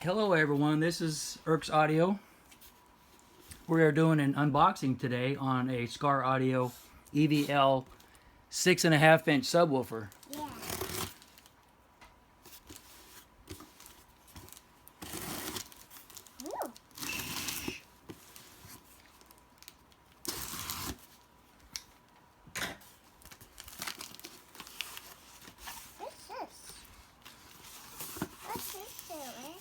Hello everyone, this is Erks Audio. We are doing an unboxing today on a Skar Audio EVL 6.5-inch subwoofer. Yeah. Ooh. What's this doing?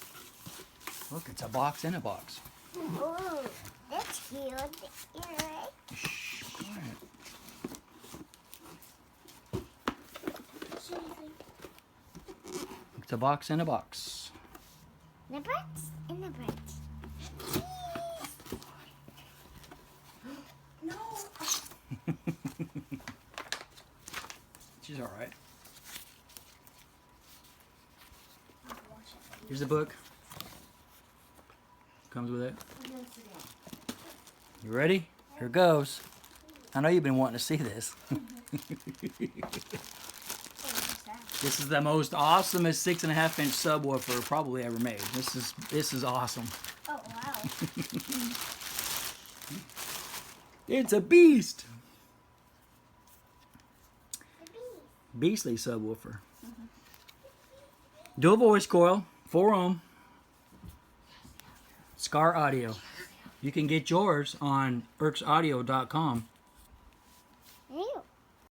Look, it's a box in a box. Ooh, that's cute. Right? Shh, quiet. It's a box in a box. The birds and the birds. No. She's all right. Here's the book. Comes with it. You ready? Here goes. I know you've been wanting to see this. This is the most awesomest 6.5-inch subwoofer probably ever made. This is awesome. Oh wow. It's a beast. Beastly subwoofer. Dual voice coil, 4 ohm. Skar Audio. You can get yours on erksaudio.com.